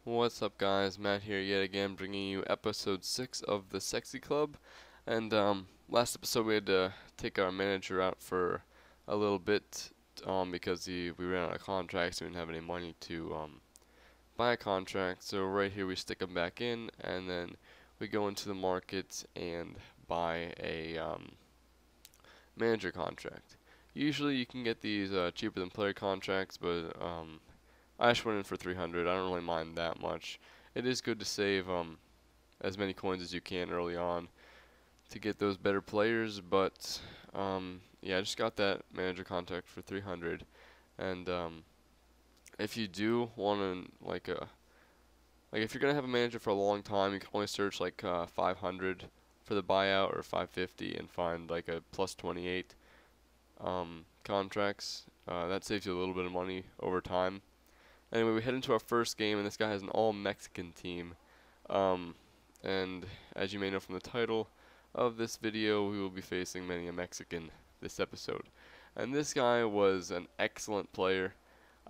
What's up, guys? Matt here yet again, bringing you episode 6 of the Sexy Club. And last episode we had to take our manager out for a little bit because we ran out of contracts. We didn't have any money to buy a contract. So right here we stick him back in, and then we go into the market and buy a manager contract. Usually you can get these cheaper than player contracts, but I just went in for 300. I don't really mind that much. It is good to save as many coins as you can early on to get those better players, but yeah, I just got that manager contract for 300. And if you do want to like if you're gonna have a manager for a long time, you can only search like 500 for the buyout or 550 and find like a plus 28 contracts. That saves you a little bit of money over time. Anyway, we head into our first game, and this guy has an all-Mexican team. And as you may know from the title of this video, we will be facing many a Mexican this episode. And this guy was an excellent player.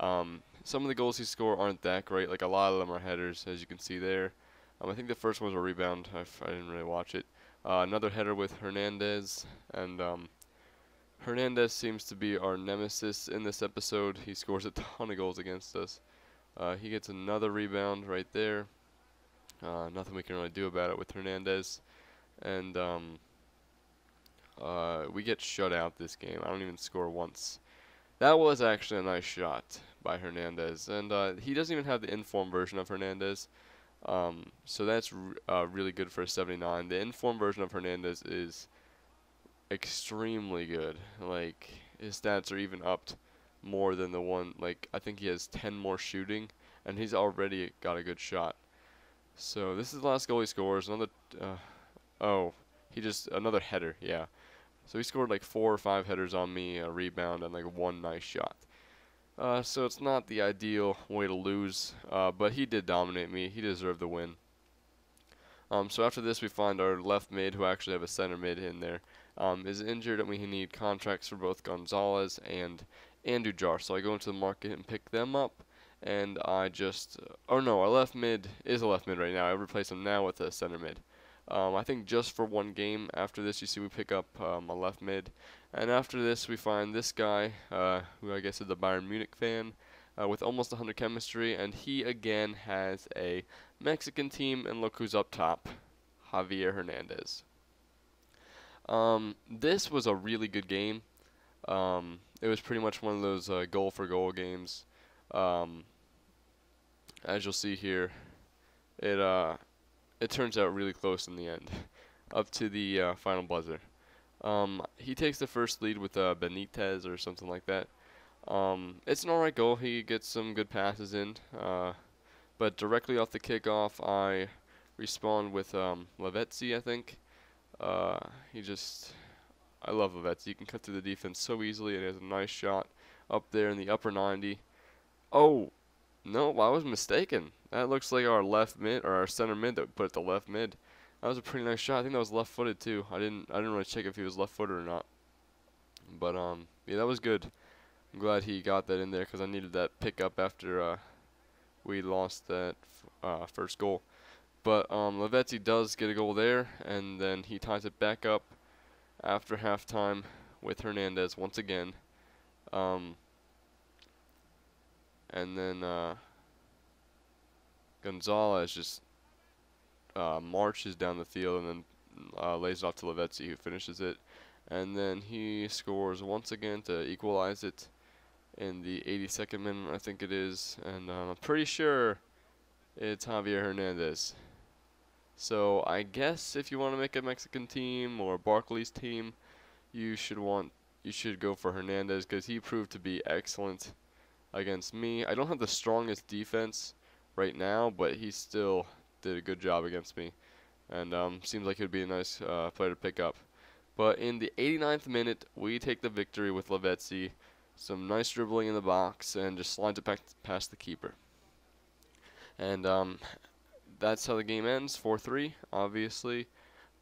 Some of the goals he scored aren't that great. Like, a lot of them are headers, as you can see there. I think the first one was a rebound. I didn't really watch it. Another header with Hernandez, and Hernandez seems to be our nemesis in this episode. He scores a ton of goals against us. He gets another rebound right there. Nothing we can really do about it with Hernandez. And we get shut out this game. I don't even score once. That was actually a nice shot by Hernandez. And he doesn't even have the inform version of Hernandez. So that's really good for a 79. The inform version of Hernandez is extremely good. Like, his stats are even upped more than the one. Like, I think he has 10 more shooting, and he's already got a good shot. So this is the last goal he scores. Another another header. Yeah, so he scored like 4 or 5 headers on me, a rebound, and like one nice shot. So it's not the ideal way to lose, but he did dominate me. He deserved the win. So after this, we find our left mid, who actually have a center mid in there, is injured, and we need contracts for both Gonzalez and Andujar. So I go into the market and pick them up, and I just, oh no, our left mid is a left mid right now. I replace him now with a center mid. I think just for one game. After this, you see we pick up a left mid, and after this, we find this guy, who I guess is a Bayern Munich fan, with almost 100 chemistry, and he again has a Mexican team, and look who's up top, Javier Hernandez. This was a really good game. It was pretty much one of those goal for goal games. As you'll see here, it turns out really close in the end, up to the final buzzer. He takes the first lead with Benitez or something like that. It's an alright goal. He gets some good passes in, but directly off the kickoff, I respond with Lavezzi, I think. I love Lavezzi. He can cut through the defense so easily, and he has a nice shot up there in the upper 90. Oh, no, I was mistaken. That looks like our left mid, or our center mid that we put at the left mid. That was a pretty nice shot. I think that was left-footed too. I didn't really check if he was left-footed or not. But yeah, that was good. I'm glad he got that in there because I needed that pickup after we lost that first goal. But Lavezzi does get a goal there, and then he ties it back up after halftime with Hernandez once again. And then Gonzalez just marches down the field and then lays it off to Lavezzi, who finishes it. And then he scores once again to equalize it in the 82nd minute, I think it is. And I'm pretty sure it's Javier Hernandez. So I guess if you want to make a Mexican team or a Barclays team, you should go for Hernandez because he proved to be excellent against me. I don't have the strongest defense right now, but he still did a good job against me, and seems like it would be a nice player to pick up. But in the 89th minute, we take the victory with Lavezzi. Some nice dribbling in the box, and just slides it back past the keeper. And that's how the game ends, 4-3, obviously.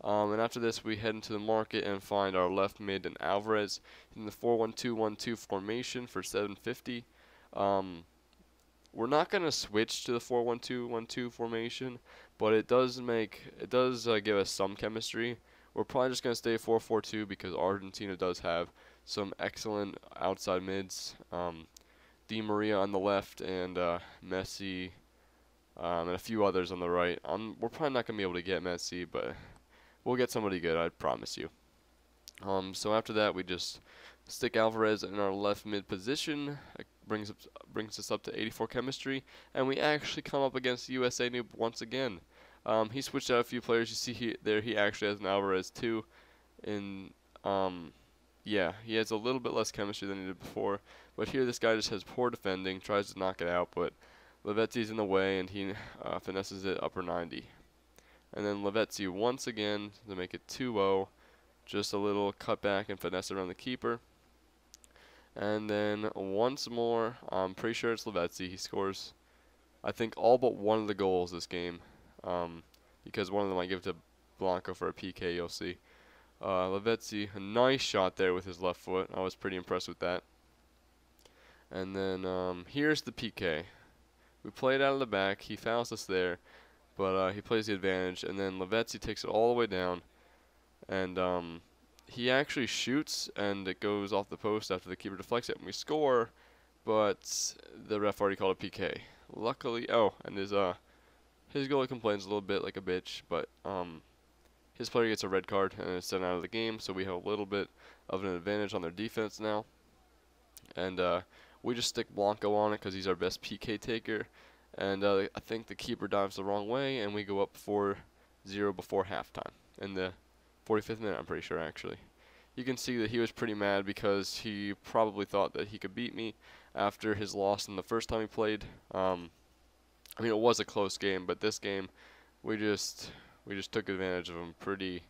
And after this, we head into the market and find our left mid and Alvarez in the 4-1-2-1-2 formation for 750. we're not gonna switch to the 4-1-2-1-2 formation, but it does give us some chemistry. We're probably just gonna stay 4-4-2 because Argentina does have some excellent outside mids. Di Maria on the left and Messi, and a few others on the right. We're probably not gonna be able to get Messi, but we'll get somebody good, I promise you. So after that, we just stick Alvarez in our left mid position. It brings us up to 84 chemistry, and we actually come up against USA noob once again. He switched out a few players. You see he actually has an Alvarez too. Yeah, he has a little bit less chemistry than he did before. But here this guy just has poor defending, tries to knock it out, but Lavezzi's in the way, and he finesses it upper 90. And then Lavezzi once again to make it 2-0. Just a little cutback and finesse around the keeper. And then once more, I'm pretty sure it's Lavezzi. He scores, I think, all but one of the goals this game. Because one of them I give to Blanco for a PK, you'll see. Lavezzi, a nice shot there with his left foot. I was pretty impressed with that. And then here's the PK. We play it out of the back. He fouls us there, but he plays the advantage. And then Lavezzi takes it all the way down. And he actually shoots, and it goes off the post after the keeper deflects it, and we score. But the ref already called a PK. Luckily, and his goalie complains a little bit like a bitch, but his player gets a red card and is sent out of the game, so we have a little bit of an advantage on their defense now. And we just stick Blanco on it because he's our best PK taker. And I think the keeper dives the wrong way, and we go up 4-0 before halftime. In the 45th minute, I'm pretty sure, actually. You can see that he was pretty mad because he probably thought that he could beat me after his loss in the first time he played. I mean, it was a close game, but this game, we just took advantage of him pretty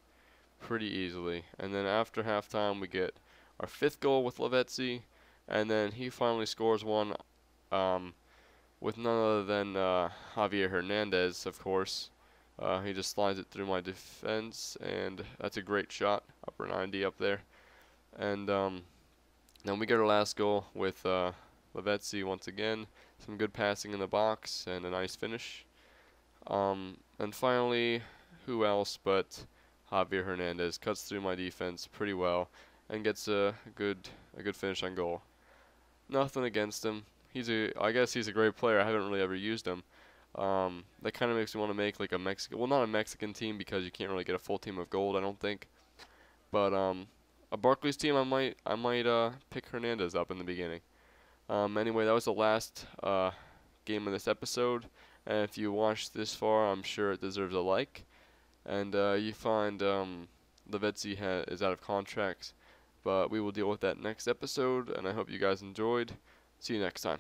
easily. And then after halftime, we get our 5th goal with Lavezzi, and then he finally scores one with none other than Javier Hernandez, of course. He just slides it through my defense, and that's a great shot, upper 90 up there. And then we get our last goal with Lavezzi once again. Some good passing in the box and a nice finish. And finally, who else but Javier Hernandez cuts through my defense pretty well and gets a good finish on goal. Nothing against him. I guess he's a great player. I haven't really ever used him. That kind of makes me want to make like a Mexican, well, not a Mexican team because you can't really get a full team of gold, I don't think. But a Barclays team, I might pick Hernandez up in the beginning. Anyway, that was the last game of this episode, and if you watched this far, I'm sure it deserves a like. And you find Lavezzi is out of contracts, but we will deal with that next episode, and I hope you guys enjoyed. See you next time.